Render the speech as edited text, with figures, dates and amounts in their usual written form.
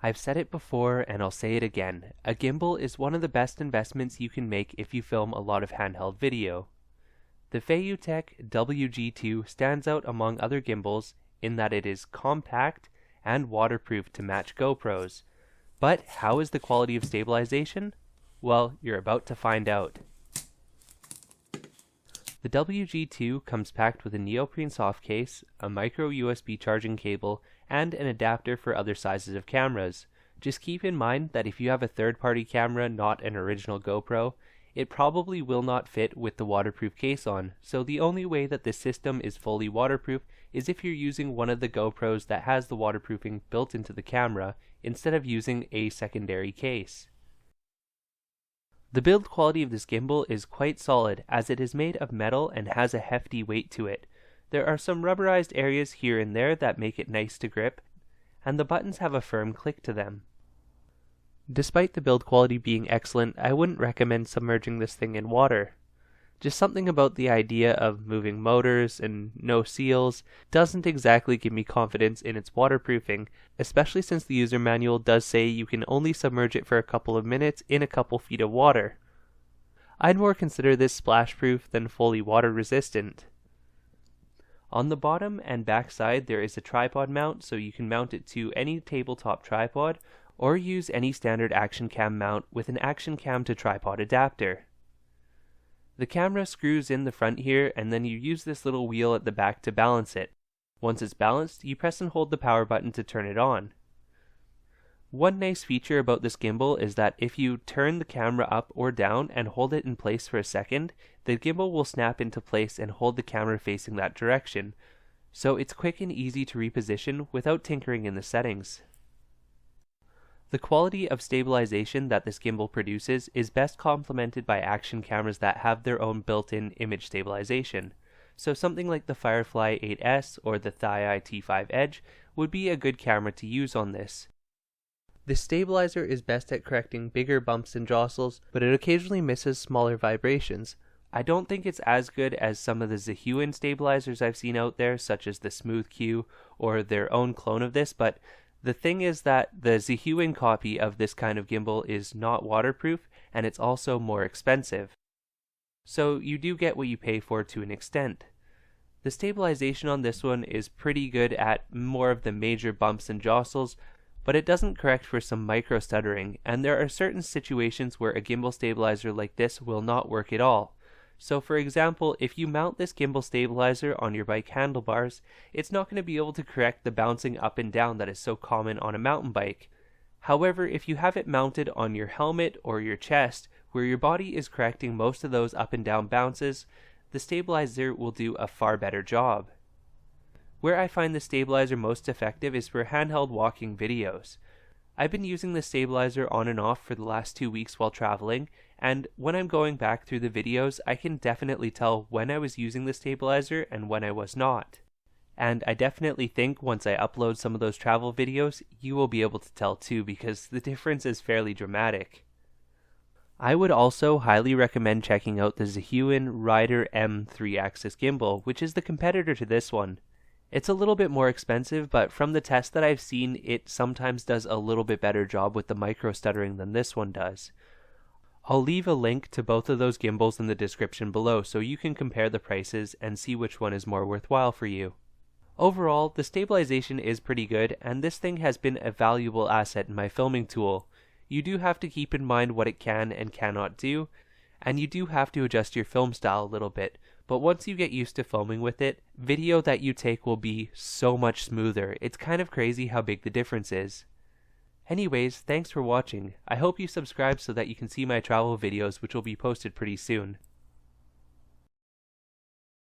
I've said it before and I'll say it again. A gimbal is one of the best investments you can make if you film a lot of handheld video. The FeiyuTech WG2 stands out among other gimbals in that it is compact and waterproof to match GoPros. But how is the quality of stabilization? Well, you're about to find out. The WG2 comes packed with a neoprene soft case, a micro USB charging cable, and an adapter for other sizes of cameras. Just keep in mind that if you have a third-party camera, not an original GoPro, it probably will not fit with the waterproof case on, so the only way that this system is fully waterproof is if you're using one of the GoPros that has the waterproofing built into the camera instead of using a secondary case. The build quality of this gimbal is quite solid as it is made of metal and has a hefty weight to it. There are some rubberized areas here and there that make it nice to grip, and the buttons have a firm click to them. Despite the build quality being excellent, I wouldn't recommend submerging this thing in water. Just something about the idea of moving motors and no seals doesn't exactly give me confidence in its waterproofing, especially since the user manual does say you can only submerge it for a couple of minutes in a couple feet of water. I'd more consider this splash proof than fully water resistant. On the bottom and back side there is a tripod mount, so you can mount it to any tabletop tripod or use any standard action cam mount with an action cam to tripod adapter. The camera screws in the front here, and then you use this little wheel at the back to balance it. Once it's balanced, you press and hold the power button to turn it on. One nice feature about this gimbal is that if you turn the camera up or down and hold it in place for a second, the gimbal will snap into place and hold the camera facing that direction, so it's quick and easy to reposition without tinkering in the settings. The quality of stabilization that this gimbal produces is best complemented by action cameras that have their own built-in image stabilization, so something like the Firefly 8S or the DJI T5 Edge would be a good camera to use on this. This stabilizer is best at correcting bigger bumps and jostles, but it occasionally misses smaller vibrations. I don't think it's as good as some of the Zhiyun stabilizers I've seen out there, such as the Smooth Q or their own clone of this, but the thing is that the Zhiyun copy of this kind of gimbal is not waterproof, and it's also more expensive. So you do get what you pay for to an extent. The stabilization on this one is pretty good at more of the major bumps and jostles, but it doesn't correct for some micro stuttering, and there are certain situations where a gimbal stabilizer like this will not work at all. So for example, if you mount this gimbal stabilizer on your bike handlebars, it's not going to be able to correct the bouncing up and down that is so common on a mountain bike. However, if you have it mounted on your helmet or your chest, where your body is correcting most of those up and down bounces, the stabilizer will do a far better job. Where I find the stabilizer most effective is for handheld walking videos. I've been using the stabilizer on and off for the last 2 weeks while traveling, and when I'm going back through the videos, I can definitely tell when I was using the stabilizer and when I was not. And I definitely think once I upload some of those travel videos, you will be able to tell too, because the difference is fairly dramatic. I would also highly recommend checking out the Zhiyun Rider M 3-axis gimbal, which is the competitor to this one. It's a little bit more expensive, but from the tests that I've seen, it sometimes does a little bit better job with the micro stuttering than this one does. I'll leave a link to both of those gimbals in the description below so you can compare the prices and see which one is more worthwhile for you. Overall, the stabilization is pretty good, and this thing has been a valuable asset in my filming tool. You do have to keep in mind what it can and cannot do, and you do have to adjust your film style a little bit, but once you get used to filming with it, video that you take will be so much smoother. It's kind of crazy how big the difference is. Anyways, thanks for watching. I hope you subscribe so that you can see my travel videos, which will be posted pretty soon.